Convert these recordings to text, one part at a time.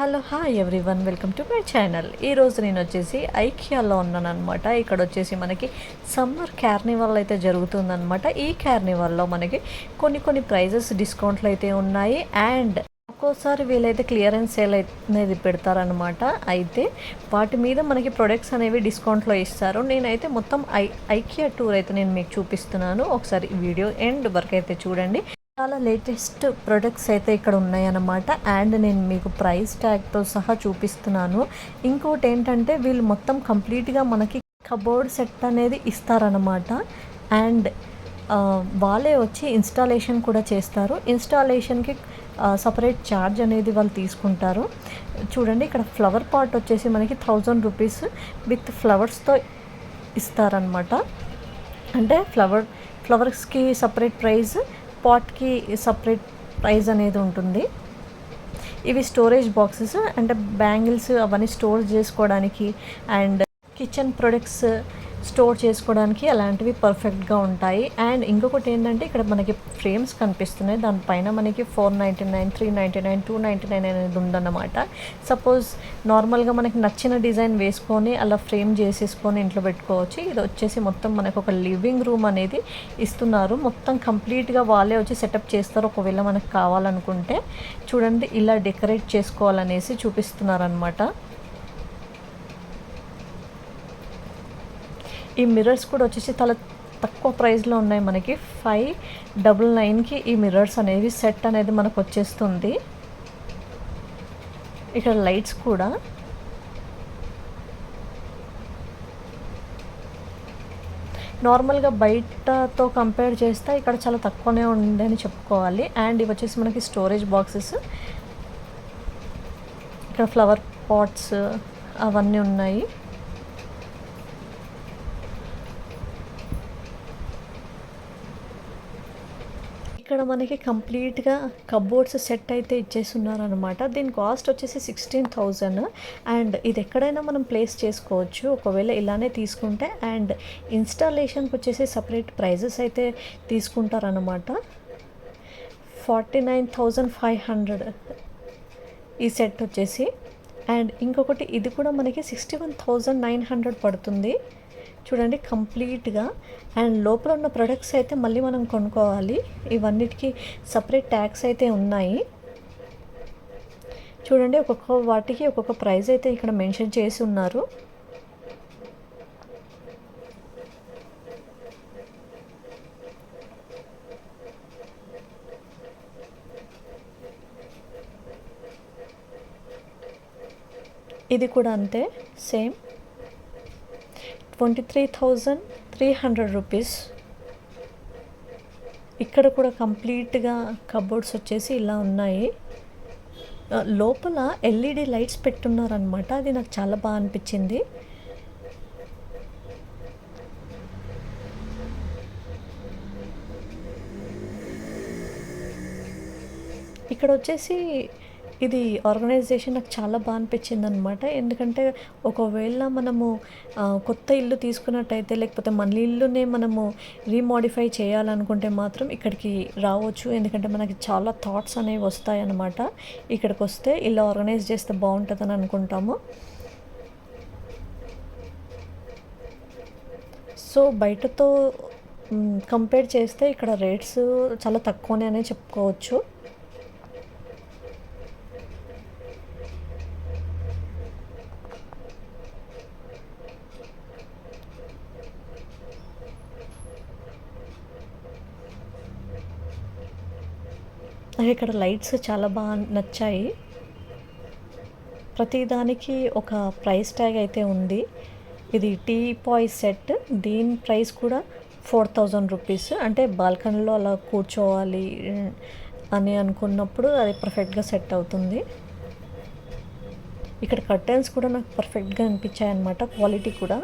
Hello hi everyone, welcome to my channel. ఈరోజు నేను వచ్చేసి ఐకియాలో ఉన్నాను అనమాట. ఇక్కడ వచ్చేసి మనకి సమ్మర్ కార్నివాల్ అయితే జరుగుతుందన్నమాట. ఈ కార్నివాల్లో మనకి కొన్ని ప్రైజెస్ డిస్కౌంట్లు అయితే ఉన్నాయి. అండ్ ఒక్కోసారి వీలైతే క్లియరెన్స్ సేల్ అనేది పెడతారనమాట. అయితే వాటి మీద మనకి ప్రొడక్ట్స్ అనేవి డిస్కౌంట్లో ఇస్తారు. నేనైతే మొత్తం ఐకియా టూర్ అయితే నేను మీకు చూపిస్తున్నాను. ఒకసారి వీడియో ఎండ్ వరకు అయితే చూడండి. చాలా లేటెస్ట్ ప్రొడక్ట్స్ అయితే ఇక్కడ ఉన్నాయన్నమాట. అండ్ నేను మీకు ప్రైస్ ట్యాగ్తో సహా చూపిస్తున్నాను. ఇంకోటి ఏంటంటే వీళ్ళు మొత్తం కంప్లీట్గా మనకి కబోర్డ్ సెట్ అనేది ఇస్తారనమాట. అండ్ వాళ్ళే వచ్చి ఇన్స్టాలేషన్ కూడా చేస్తారు. ఇన్స్టాలేషన్కి సపరేట్ ఛార్జ్ అనేది వాళ్ళు తీసుకుంటారు. చూడండి, ఇక్కడ ఫ్లవర్ పాట్ వచ్చేసి మనకి 1000 రూపీస్ విత్ ఫ్లవర్స్తో ఇస్తారనమాట. అంటే ఫ్లవర్స్కి సపరేట్ ప్రైస్, పాట్కి సపరేట్ ప్రైస్ అనేది ఉంటుంది. ఇవి స్టోరేజ్ బాక్సెస్, అంటే బ్యాంగిల్స్ అవన్నీ స్టోర్ చేసుకోవడానికి అండ్ కిచెన్ ప్రొడక్ట్స్ స్టోర్ చేసుకోవడానికి అలాంటివి పర్ఫెక్ట్గా ఉంటాయి. అండ్ ఇంకొకటి ఏంటంటే ఇక్కడ మనకి ఫ్రేమ్స్ కనిపిస్తున్నాయి. దానిపైన మనకి 499, 399, 299 అనేది ఉందన్నమాట. సపోజ్ నార్మల్గా మనకి నచ్చిన డిజైన్ వేసుకొని అలా ఫ్రేమ్ చేసేసుకొని ఇంట్లో పెట్టుకోవచ్చు. ఇది వచ్చేసి మొత్తం మనకు ఒక లివింగ్ రూమ్ అనేది ఇస్తున్నారు. మొత్తం కంప్లీట్గా వాళ్ళే వచ్చి సెటప్ చేస్తారు. ఒకవేళ మనకు కావాలనుకుంటే చూడండి, ఇలా డెకరేట్ చేసుకోవాలనేసి చూపిస్తున్నారు అనమాట. ఈ మిర్రర్స్ కూడా వచ్చేసి చాలా తక్కువ ప్రైస్లో ఉన్నాయి. మనకి 599కి ఈ మిర్రర్స్ అనేవి సెట్ అనేది మనకు వచ్చేస్తుంది. ఇక్కడ లైట్స్ కూడా నార్మల్గా బయటతో కంపేర్ చేస్తే ఇక్కడ చాలా తక్కువనే ఉందని చెప్పుకోవాలి. అండ్ ఇవి వచ్చేసి మనకి స్టోరేజ్ బాక్సెస్, ఇక్కడ ఫ్లవర్ పాట్స్ అవన్నీ ఉన్నాయి. ఇక్కడ మనకి కంప్లీట్గా కబోర్డ్స్ సెట్ అయితే ఇచ్చేస్తున్నారు అనమాట. దీని కాస్ట్ వచ్చేసి 16,000. అండ్ ఇది ఎక్కడైనా మనం ప్లేస్ చేసుకోవచ్చు ఒకవేళ ఇలానే తీసుకుంటే. అండ్ ఇన్స్టాలేషన్కి వచ్చేసి సపరేట్ ప్రైజెస్ అయితే తీసుకుంటారనమాట. 49,500 ఈ సెట్ వచ్చేసి. అండ్ ఇంకొకటి ఇది కూడా మనకి 61,900 పడుతుంది. చూడండి కంప్లీట్గా. అండ్ లోపల ఉన్న ప్రొడక్ట్స్ అయితే మళ్ళీ మనం కొనుక్కోవాలి. ఇవన్నిటికీ సపరేట్ ట్యాక్స్ అయితే ఉన్నాయి. చూడండి, ఒక్కొక్క వాటికి ఒక్కొక్క ప్రైస్ అయితే ఇక్కడ మెన్షన్ చేసి ఉన్నారు. ఇది కూడా అంతే, సేమ్ 23,300 రూపీస్. ఇక్కడ కూడా కంప్లీట్గా కబోర్డ్స్ వచ్చేసి ఇలా ఉన్నాయి. లోపల ఎల్ఈడి లైట్స్ పెట్టున్నారనమాట. అది నాకు చాలా బాగా అనిపించింది. ఇక్కడ వచ్చేసి ఇది ఆర్గనైజేషన్ నాకు చాలా బాగా అనిపించింది అనమాట. ఎందుకంటే ఒకవేళ మనము కొత్త ఇల్లు తీసుకున్నట్టయితే, లేకపోతే మన ఇల్లునే మనము రీమోడిఫై చేయాలనుకుంటే మాత్రం ఇక్కడికి రావచ్చు. ఎందుకంటే మనకి చాలా థాట్స్ అనేవి వస్తాయి అన్నమాట. ఇక్కడికి వస్తే ఇలా ఆర్గనైజ్ చేస్తే బాగుంటుందని అనుకుంటాము. సో బయటతో కంపేర్ చేస్తే ఇక్కడ రేట్స్ చాలా తక్కువనే అనే చెప్పుకోవచ్చు. నాకు ఇక్కడ లైట్స్ చాలా బాగా నచ్చాయి. ప్రతిదానికి ఒక ప్రైస్ ట్యాగ్ అయితే ఉంది. ఇది టీ పాయ్ సెట్, దీని ప్రైస్ కూడా 4,000 రూపీస్. అంటే బాల్కనీలో అలా కూర్చోవాలి అని అనుకున్నప్పుడు అది పర్ఫెక్ట్గా సెట్ అవుతుంది. ఇక్కడ కర్టెన్స్ కూడా నాకు పర్ఫెక్ట్గా అనిపించాయి అన్నమాట, క్వాలిటీ కూడా.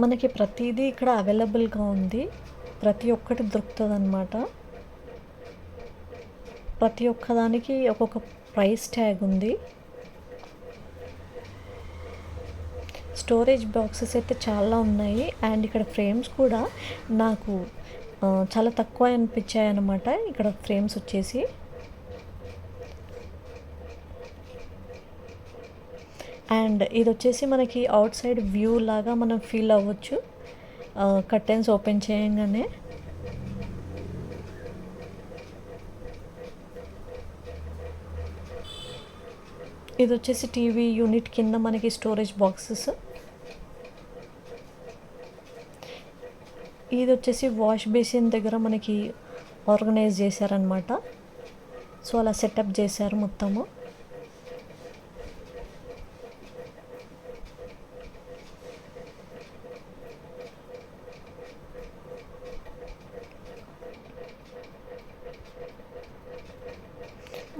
మనకి ప్రతిదీ ఇక్కడ అవైలబుల్గా ఉంది. ప్రతి ఒక్కటి దొరుకుతుంది అన్నమాట. ప్రతి ఒక్కదానికి ఒక్కొక్క ప్రైస్ ట్యాగ్ ఉంది. స్టోరేజ్ బాక్సెస్ అయితే చాలా ఉన్నాయి. అండ్ ఇక్కడ ఫ్రేమ్స్ కూడా నాకు చాలా తక్కువ అనిపించాయి అన్నమాట. ఇక్కడ ఫ్రేమ్స్ వచ్చేసి అండ్ ఇది వచ్చేసి మనకి అవుట్ సైడ్ వ్యూ లాగా మనం ఫీల్ అవ్వచ్చు కర్టెన్స్ ఓపెన్ చేయంగానే. ఇది వచ్చేసి టీవీ యూనిట్ కింద మనకి స్టోరేజ్ బాక్సెస్. ఇది వచ్చేసి వాష్ బేసిన్ దగ్గర మనకి ఆర్గనైజ్ చేశారనమాట. సో అలా సెటప్ చేశారు మొత్తము.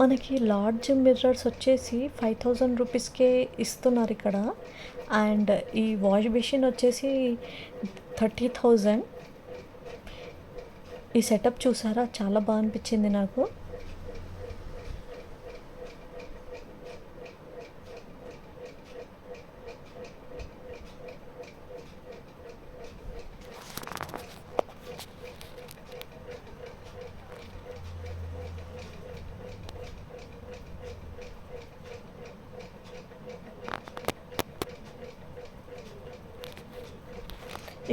మనకి లార్జ్ మిర్రర్స్ వచ్చేసి 5000 రూపీస్కే ఇస్తున్నారు ఇక్కడ. అండ్ ఈ వాష్ బేసిన్ వచ్చేసి 30,000. ఈ సెటప్ చూసారా, చాలా బాగా అనిపించింది నాకు.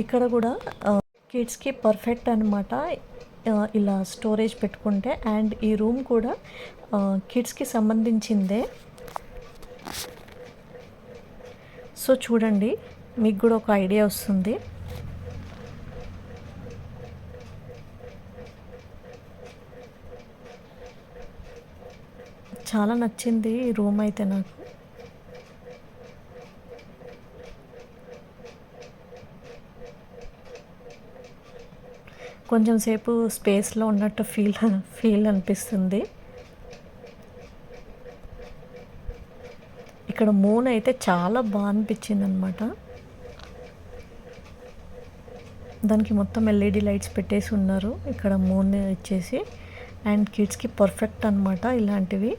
ఇక్కడ కూడా కిడ్స్కి పర్ఫెక్ట్ అనమాట ఇలా స్టోరేజ్ పెట్టుకుంటే. అండ్ ఈ రూమ్ కూడా కిడ్స్కి సంబంధించిందే. సో చూడండి, మీకు కూడా ఒక ఐడియా వస్తుంది. చాలా నచ్చింది ఈ రూమ్ అయితే నాకు. కొంచెం సేపు స్పేస్లో ఉన్నట్టు ఫీల్ అనిపిస్తుంది. ఇక్కడ మూన్ అయితే చాలా బాగా అనిపించింది అనమాట. దానికి మొత్తం ఎల్ఈడి లైట్స్ పెట్టేసి ఉన్నారు ఇక్కడ మూన్ ఇచ్చేసి. అండ్ కిడ్స్కి పర్ఫెక్ట్ అనమాట ఇలాంటివి.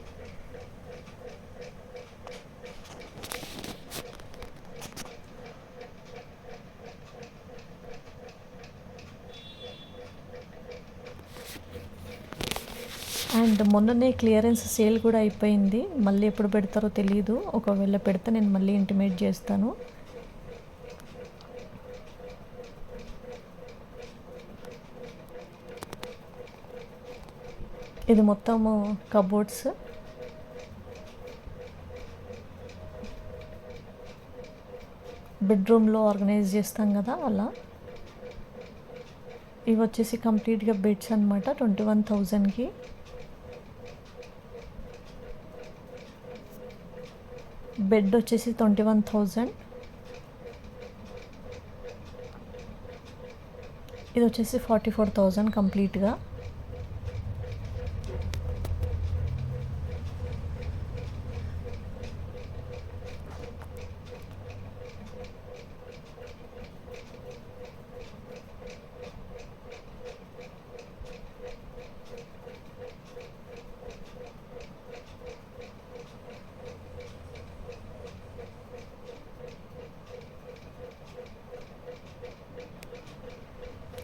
అండ్ మొన్ననే క్లియరెన్స్ సేల్ కూడా అయిపోయింది. మళ్ళీ ఎప్పుడు పెడతారో తెలియదు. ఒకవేళ పెడితే నేను మళ్ళీ ఇంటిమేట్ చేస్తాను. ఇది మొత్తము కబోర్డ్స్. బెడ్రూమ్లో ఆర్గనైజ్ చేస్తాం కదా అలా. ఇవి వచ్చేసి కంప్లీట్గా బెడ్స్ అనమాట 21,000కి. బెడ్ వచ్చేసి 21,000. ఇది వచ్చేసి 44,000 కంప్లీట్గా.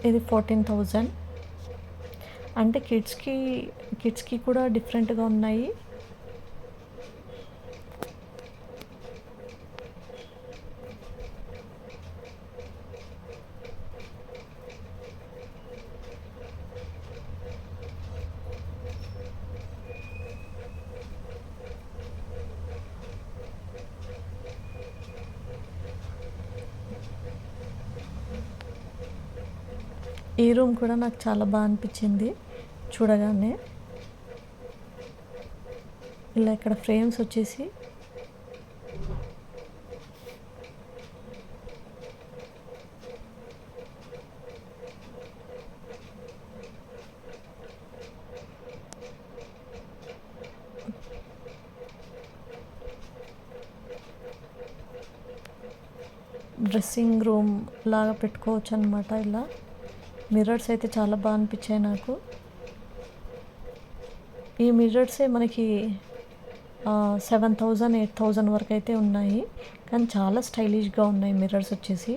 ఇది 14,000. అంటే కిడ్స్కి కూడా డిఫరెంట్గా ఉన్నాయి. ఈ రూమ్ కూడా నాకు చాలా బాగా అనిపించింది చూడగానే. ఇలా ఇక్కడ ఫ్రేమ్స్ వచ్చేసి డ్రెస్సింగ్ రూమ్ లాగా పెట్టుకోవచ్చు అనమాట. ఇలా మిర్రర్స్ అయితే చాలా బాగా అనిపించాయి నాకు. ఈ మిర్రర్సే మనకి 7,000 8,000 వరకు అయితే ఉన్నాయి. కానీ చాలా స్టైలిష్గా ఉన్నాయి మిర్రర్స్ వచ్చేసి.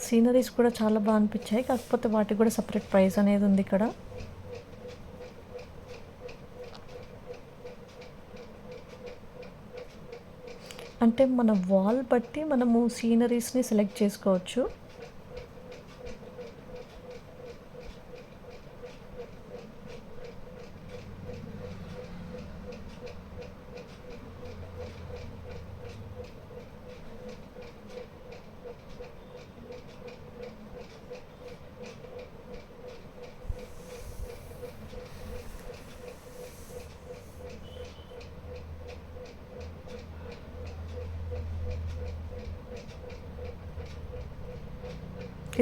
సీనరీస్ కూడా చాలా బాగా అనిపించాయి, కాకపోతే వాటికి కూడా సపరేట్ ప్రైస్ అనేది ఉంది ఇక్కడ. అంటే మన వాల్ బట్టి మనము సీనరీస్ని సెలెక్ట్ చేసుకోవచ్చు.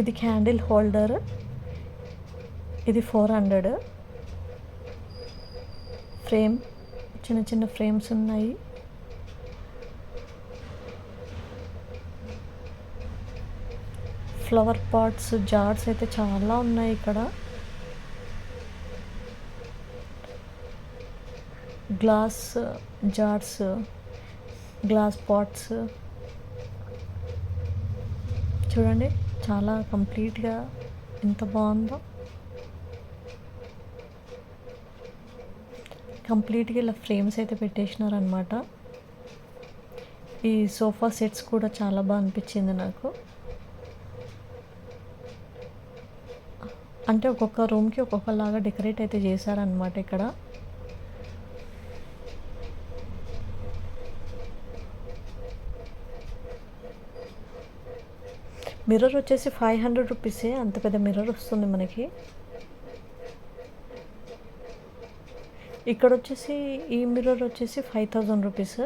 ఇది క్యాండిల్ హోల్డర్, ఇది 400. ఫ్రేమ్, చిన్న చిన్న ఫ్రేమ్స్ ఉన్నాయి. ఫ్లవర్ పాట్స్, జార్స్ అయితే చాలా ఉన్నాయి ఇక్కడ. గ్లాస్ జార్స్, గ్లాస్ పాట్స్ చూడండి, చాలా కంప్లీట్గా ఎంత బాగుందో. కంప్లీట్గా ఇలా ఫ్రేమ్స్ అయితే పెట్టేసినారు అనమాట. ఈ సోఫా సెట్స్ కూడా చాలా బాగా అనిపించింది నాకు. అంటే ఒక్కొక్క రూమ్కి ఒక్కొక్కలాగా డెకరేట్ అయితే చేశారనమాట ఇక్కడ. మిర్రర్ వచ్చేసి 500 రూపీసే, అంత పెద్ద మిర్రర్ వస్తుంది మనకి. ఇక్కడ వచ్చేసి ఈ మిర్రర్ వచ్చేసి 5000 రూపీస్.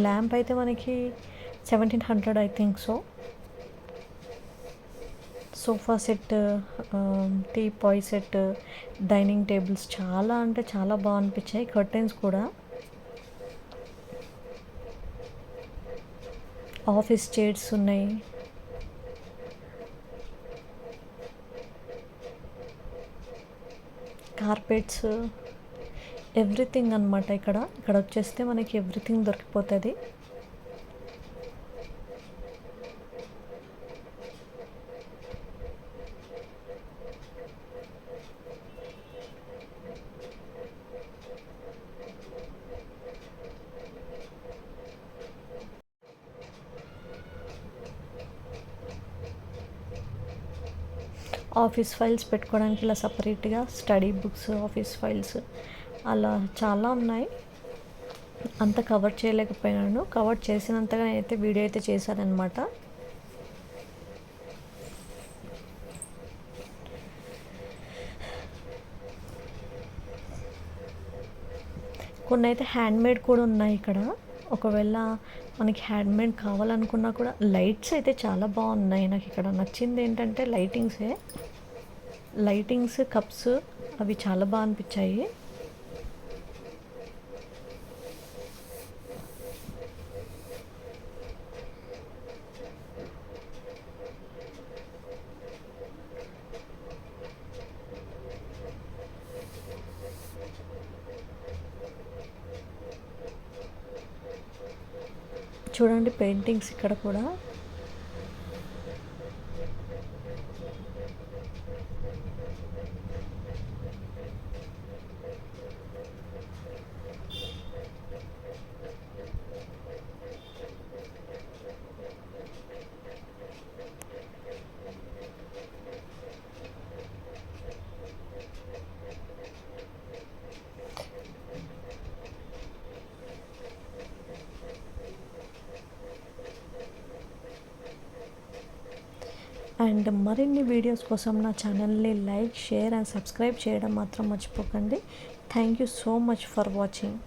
ల్యాంప్ అయితే మనకి 1700 I think so. Sofa set, teapoy set, dining tables చాలా అంటే చాలా బాగా అనిపించాయి. కర్టెన్స్ కూడా, ఆఫీస్ చైర్స్ ఉన్నాయి. కార్పెట్స్, ఎవ్రీథింగ్ అనమాట. ఇక్కడ వచ్చేస్తే మనకి ఎవ్రీథింగ్ దొరికిపోతుంది. ఆఫీస్ ఫైల్స్ పెట్టుకోవడానికి ఇలా సపరేట్గా స్టడీ బుక్స్, ఆఫీస్ ఫైల్స్ అలా చాలా ఉన్నాయి. అంత కవర్ చేయలేకపోయినాను, కవర్ చేసినంతగా అయితే వీడియో అయితే చేశానన్నమాట. కొన్ని అయితే హ్యాండ్మేడ్ కూడా ఉన్నాయి ఇక్కడ. ఒకవేళ మనకి హ్యాండ్మేడ్ కావాలనుకున్నా కూడా. లైట్స్ అయితే చాలా బాగున్నాయి. నాకు ఇక్కడ నచ్చింది ఏంటంటే లైటింగ్స్, కప్స్ అవి చాలా బాగా అనిపించాయి. చూడండి పెయింటింగ్స్ ఇక్కడ కూడా. అండ్ మరిన్ని వీడియోస్ కోసం నా ఛానల్ని లైక్, షేర్ అండ్ సబ్స్క్రైబ్ చేయడం మాత్రం మర్చిపోకండి. Thank you so much for watching.